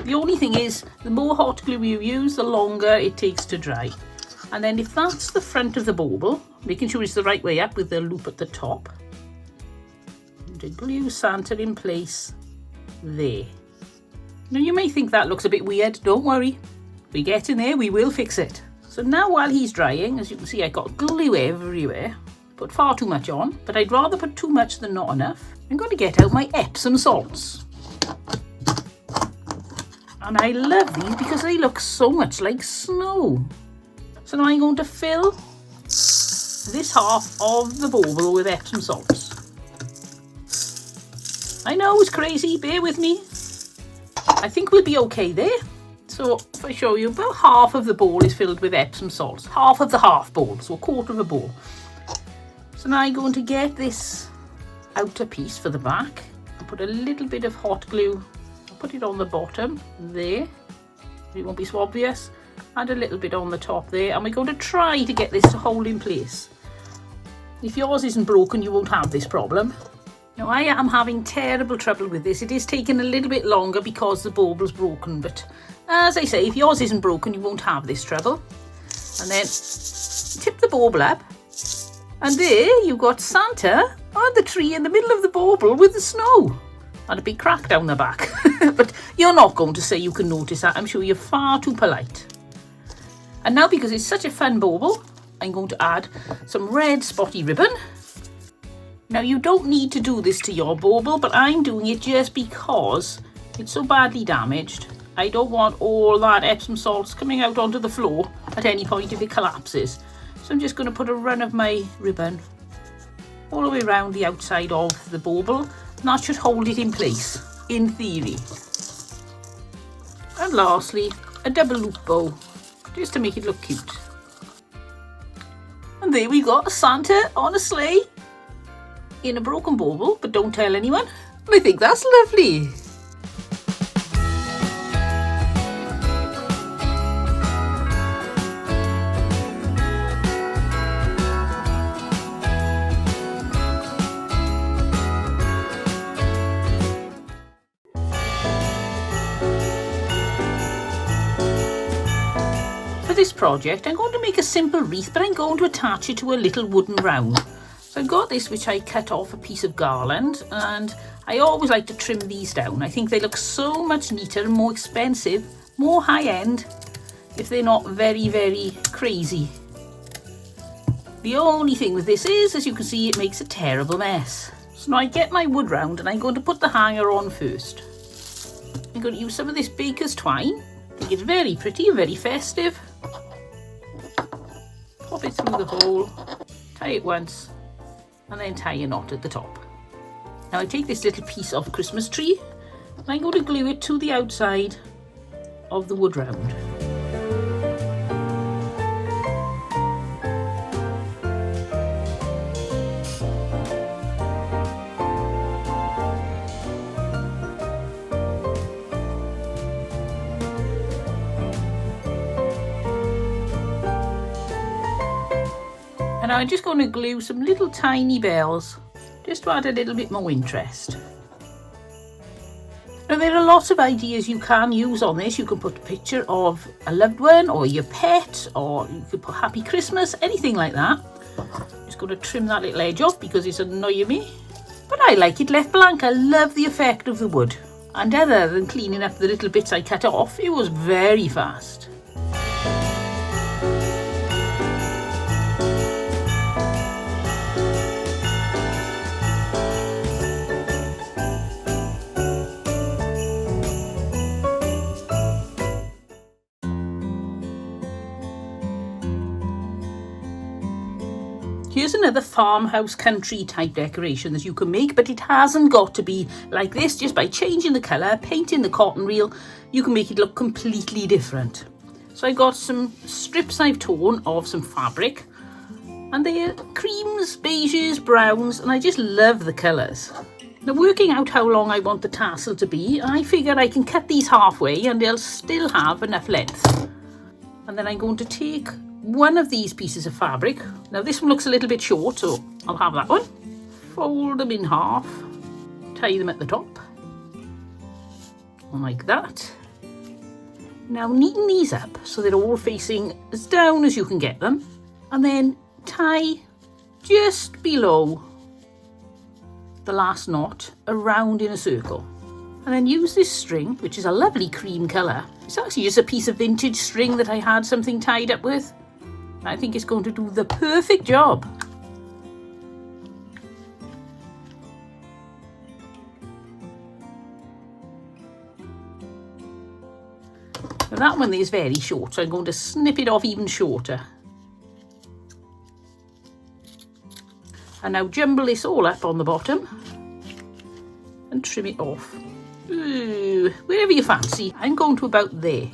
The only thing is, the more hot glue you use, the longer it takes to dry. And then if that's the front of the bauble, making sure it's the right way up with the loop at the top, and to glue Santa in place there. Now you may think that looks a bit weird. Don't worry. We get in there, we will fix it. So now while he's drying, as you can see, I got glue everywhere. Put far too much on, but I'd rather put too much than not enough. I'm going to get out my Epsom salts. And I love these because they look so much like snow. So now I'm going to fill this half of the bauble with Epsom salts. I know it's crazy, bear with me. I think we'll be okay there. So if I show you, about half of the bowl is filled with Epsom salts. Half of the half bowl, so a quarter of a bowl. So now I'm going to get this outer piece for the back and put a little bit of hot glue. I'll put it on the bottom there. It won't be so obvious. And a little bit on the top there. And we're going to try to get this to hold in place. If yours isn't broken, you won't have this problem. Now I am having terrible trouble with this. It is taking a little bit longer because the bauble's broken. But as I say, if yours isn't broken, you won't have this trouble. And then tip the bauble up. And there you've got Santa on the tree in the middle of the bauble with the snow. And a big crack down the back. But you're not going to say you can notice that. I'm sure you're far too polite. And now because it's such a fun bauble, I'm going to add some red spotty ribbon. Now you don't need to do this to your bauble, but I'm doing it just because it's so badly damaged. I don't want all that Epsom salts coming out onto the floor at any point if it collapses. So I'm just going to put a run of my ribbon all the way around the outside of the bauble, and that should hold it in place, in theory. And lastly, a double loop bow, just to make it look cute. And there we got Santa on a sleigh in a broken bauble, but don't tell anyone. I think that's lovely. For this project, I'm going to make a simple wreath, but I'm going to attach it to a little wooden round. So I've got this, which I cut off a piece of garland, and I always like to trim these down. I think they look so much neater and more expensive, more high-end, if they're not very, very crazy. The only thing with this is, as you can see, it makes a terrible mess. So now I get my wood round and I'm going to put the hanger on first. I'm going to use some of this baker's twine. I think it's very pretty and very festive. Pop it through the hole, tie it once, and then tie a knot at the top. Now I take this little piece of Christmas tree and I'm going to glue it to the outside of the wood round. now I'm just going to glue some little tiny bells just to add a little bit more interest. Now there are lots of ideas you can use on this. You can put a picture of a loved one or your pet, or you could put Happy Christmas, anything like that. Just going to trim that little edge off because it's annoying me. But I like it left blank. I love the effect of the wood. And other than cleaning up the little bits I cut off, it was very fast. Here's another farmhouse country type decoration that you can make, but it hasn't got to be like this. Just by changing the colour, painting the cotton reel, you can make it look completely different. So I've got some strips I've torn of some fabric, and they're creams, beiges, browns, and I just love the colours. Now, working out how long I want the tassel to be, I figure I can cut these halfway and they'll still have enough length. And then I'm going to take one of these pieces of fabric. Now this one looks a little bit short, so I'll have that one. Fold them in half, tie them at the top, like that. Now neaten these up so they're all facing as down as you can get them, and then tie just below the last knot around in a circle. And then use this string, which is a lovely cream colour. It's actually just a piece of vintage string that I had something tied up with. I think it's going to do the perfect job. Now that one is very short, so I'm going to snip it off even shorter. And now jumble this all up on the bottom and trim it off. Ooh, wherever you fancy. I'm going to about there.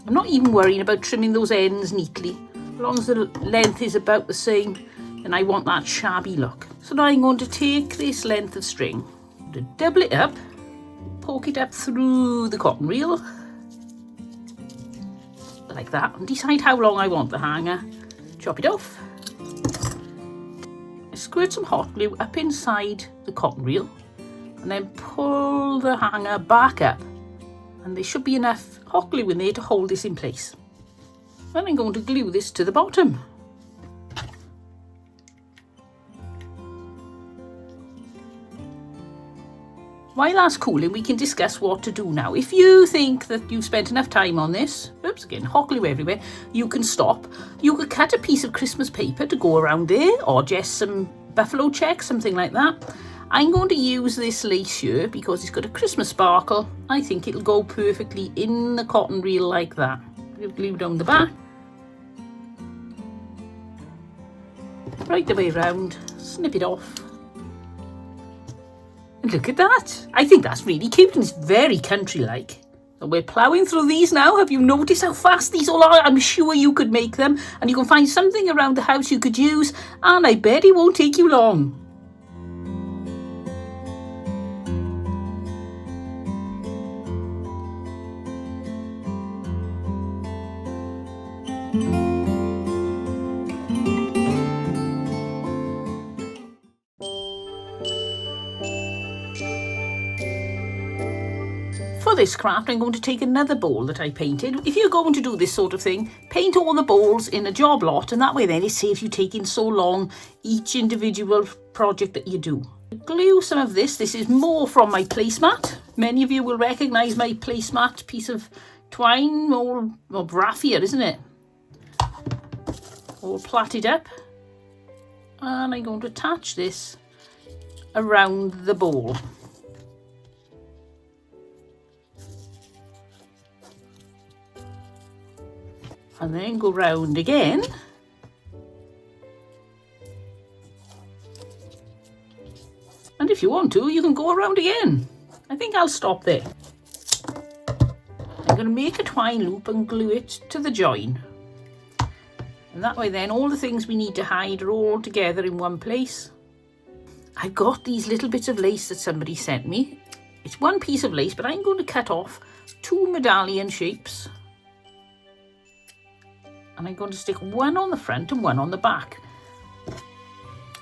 I'm not even worrying about trimming those ends neatly. As long as the length is about the same, then I want that shabby look. So now I'm going to take this length of string, to double it up, poke it up through the cotton reel, like that, and decide how long I want the hanger. Chop it off. Squirt some hot glue up inside the cotton reel, and then pull the hanger back up. And there should be enough hot glue in there to hold this in place. Then I'm going to glue this to the bottom. While that's cooling, we can discuss what to do now. If you think that you've spent enough time on this, oops, again, hot glue everywhere, you can stop. You could cut a piece of Christmas paper to go around there, or just some buffalo check, something like that. I'm going to use this lace here because it's got a Christmas sparkle. I think it'll go perfectly in the cotton reel like that. Glue down the back. Right the way around, snip it off. And look at that. I think that's really cute and it's very country-like. So we're ploughing through these now. Have you noticed how fast these all are? I'm sure you could make them, and you can find something around the house you could use, and I bet it won't take you long. For this craft, I'm going to take another bowl that I painted. If you're going to do this sort of thing, paint all the bowls in a job lot, and that way then it saves you taking so long each individual project that you do. Glue some of this. This is more from my placemat. Many of you will recognise my placemat piece of twine, or raffia, isn't it? All plaited up. And I'm going to attach this around the bowl. And then go round again. And if you want to, you can go around again. I think I'll stop there. I'm going to make a twine loop and glue it to the join. And that way then all the things we need to hide are all together in one place. I've got these little bits of lace that somebody sent me. It's one piece of lace, but I'm going to cut off 2 medallion shapes. And I'm going to stick one on the front and one on the back.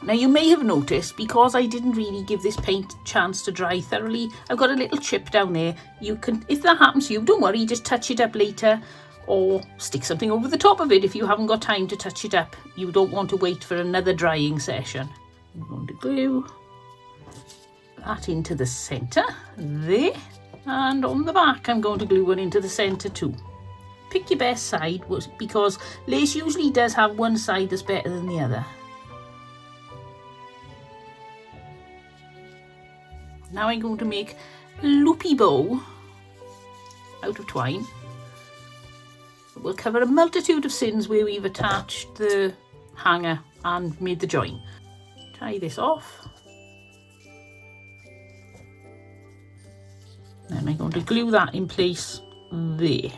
Now you may have noticed, because I didn't really give this paint a chance to dry thoroughly, I've got a little chip down there. You can, if that happens to you, don't worry, just touch it up later or stick something over the top of it if you haven't got time to touch it up. You don't want to wait for another drying session. I'm going to glue that into the centre there, and on the back I'm going to glue one into the centre too. Pick your best side, because lace usually does have one side that's better than the other. Now I'm going to make a loopy bow out of twine. We'll cover a multitude of sins where we've attached the hanger and made the join. Tie this off. Then I'm going to glue that in place there.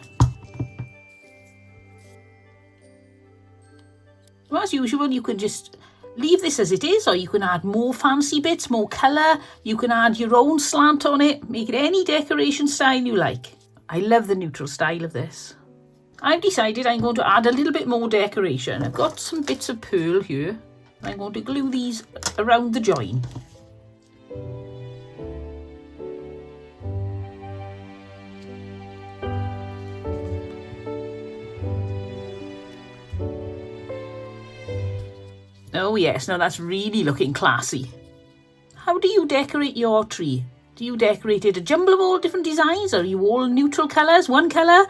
Well, as usual, you can just leave this as it is, or you can add more fancy bits, more colour. You can add your own slant on it, make it any decoration style you like. I love the neutral style of this. I've decided I'm going to add a little bit more decoration. I've got some bits of pearl here. I'm going to glue these around the join. Oh yes, now that's really looking classy. How do you decorate your tree? Do you decorate it a jumble of all different designs? Are you all neutral colours, one colour?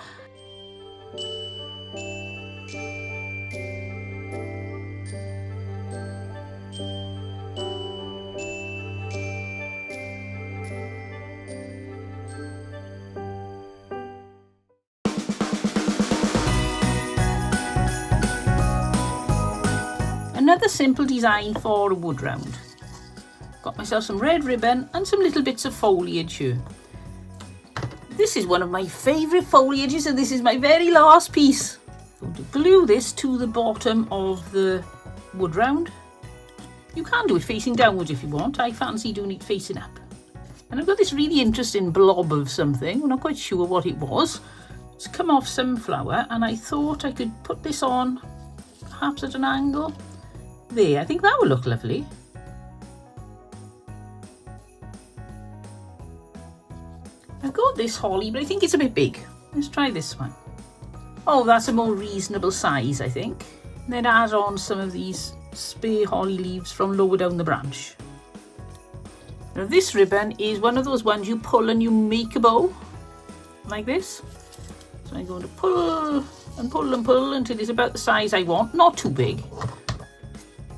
Another simple design for a wood round. Got myself some red ribbon and some little bits of foliage here. This is one of my favourite foliages, and this is my very last piece. I'm going to glue this to the bottom of the wood round. You can do it facing downwards if you want. I fancy doing it facing up. And I've got this really interesting blob of something. I'm not quite sure what it was. It's come off some flower, and I thought I could put this on perhaps at an angle. There, I think that would look lovely. I've got this holly, but I think it's a bit big. Let's try this one. Oh, that's a more reasonable size, I think. Then add on some of these spare holly leaves from lower down the branch. Now this ribbon is one of those ones you pull and you make a bow, like this. So I'm going to pull and pull and pull until it's about the size I want, not too big.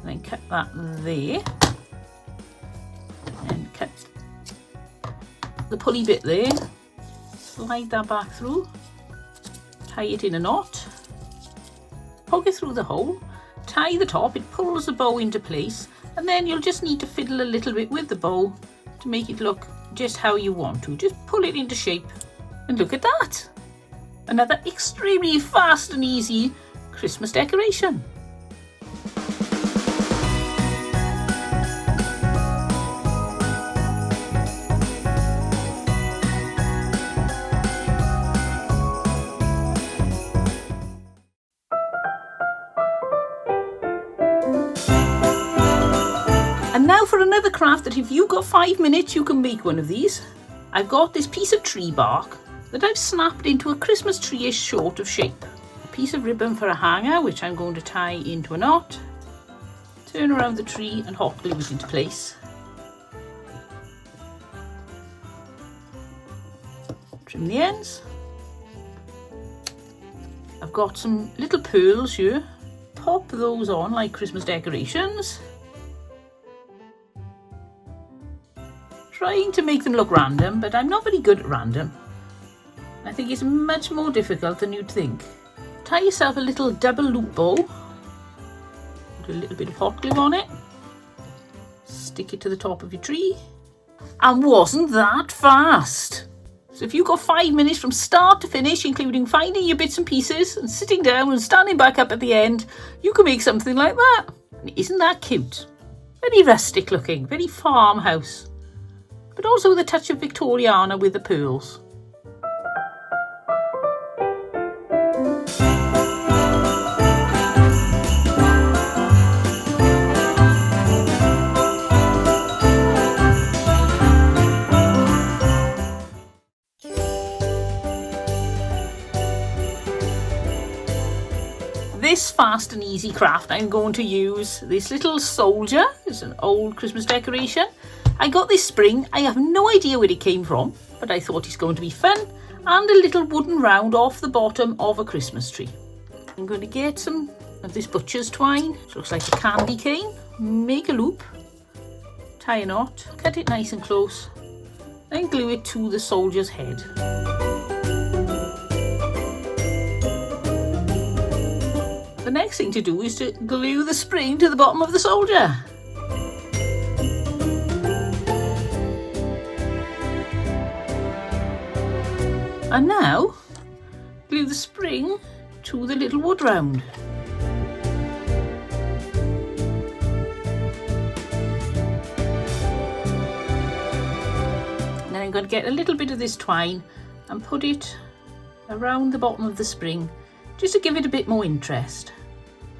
Then cut that there, and cut the pulley bit there, slide that back through, tie it in a knot, poke it through the hole, tie the top, it pulls the bow into place, and then you'll just need to fiddle a little bit with the bow to make it look just how you want to. Just pull it into shape, and look at that! Another extremely fast and easy Christmas decoration. And now for another craft that if you've got 5 minutes you can make one of these. I've got this piece of tree bark that I've snapped into a Christmas tree-ish sort of shape. A piece of ribbon for a hanger, which I'm going to tie into a knot, turn around the tree and hot glue it into place. Trim the ends. I've got some little pearls here. Pop those on like Christmas decorations. Trying to make them look random, but I'm not very good at random. I think it's much more difficult than you'd think. Tie yourself a little double loop bow. Put a little bit of hot glue on it. Stick it to the top of your tree. And wasn't that fast? So if you've got 5 minutes from start to finish, including finding your bits and pieces and sitting down and standing back up at the end, you can make something like that. And isn't that cute? Very rustic looking, very farmhouse. But also with a touch of Victoriana with the pearls. this fast and easy craft, I'm going to use this little soldier. It's an old Christmas decoration. I got this spring. I have no idea where it came from, but I thought it's going to be fun. And a little wooden round off the bottom of a Christmas tree. I'm going to get some of this butcher's twine. It looks like a candy cane. Make a loop. Tie a knot. Cut it nice and close. Then glue it to the soldier's head. The next thing to do is to glue the spring to the bottom of the soldier. And now, glue the spring to the little wood round. And then I'm going to get a little bit of this twine and put it around the bottom of the spring, just to give it a bit more interest.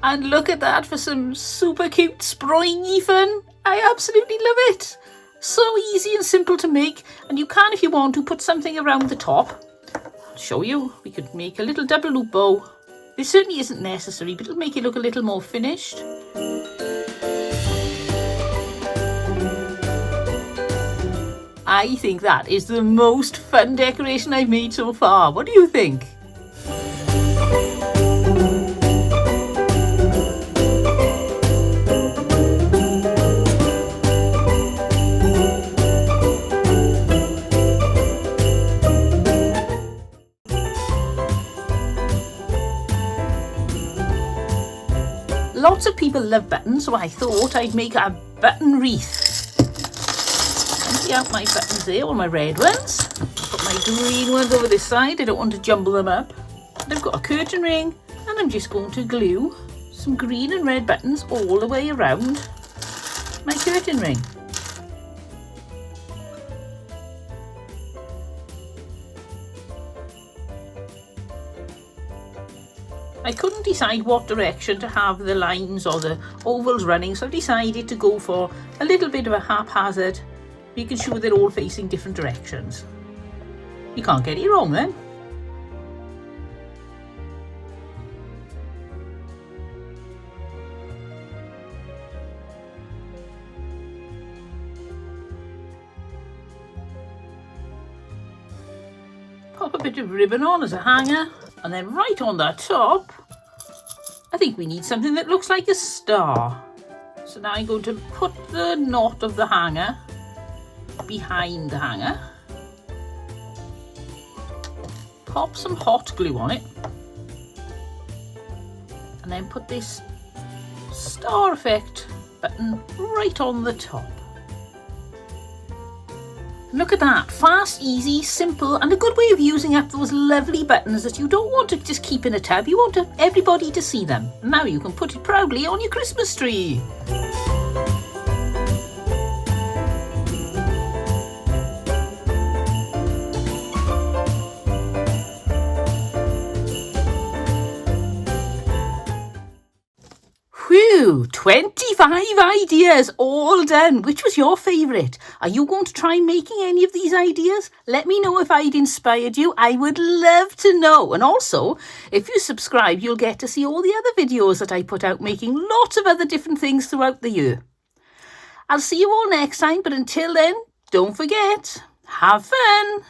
And look at that for some super cute springy fun. I absolutely love it. So easy and simple to make, and you can, if you want to, put something around the top. I'll show you. We could make a little double loop bow. This certainly isn't necessary, but it'll make it look a little more finished. I think that is the most fun decoration I've made so far. What do you think? Lots of people love buttons, so I thought I'd make a button wreath. Empty out my buttons there, all my red ones. Put my green ones over this side, I don't want to jumble them up. And I've got a curtain ring, and I'm just going to glue some green and red buttons all the way around my curtain ring. I couldn't decide what direction to have the lines or the ovals running, so I decided to go for a little bit of a haphazard, making sure they're all facing different directions. You can't get it wrong then. Pop a bit of ribbon on as a hanger, and then right on the top, I think we need something that looks like a star. So now I'm going to put the knot of the hanger behind the hanger, pop some hot glue on it, and then put this star effect button right on the top. Look at that, fast, easy, simple, and a good way of using up those lovely buttons that you don't want to just keep in a tub, you want everybody to see them. Now you can put it proudly on your Christmas tree. Whew, 25 ideas all done. Which was your favourite? Are you going to try making any of these ideas? Let me know if I'd inspired you. I would love to know. And also, if you subscribe, you'll get to see all the other videos that I put out making lots of other different things throughout the year. I'll see you all next time, but until then, don't forget, have fun!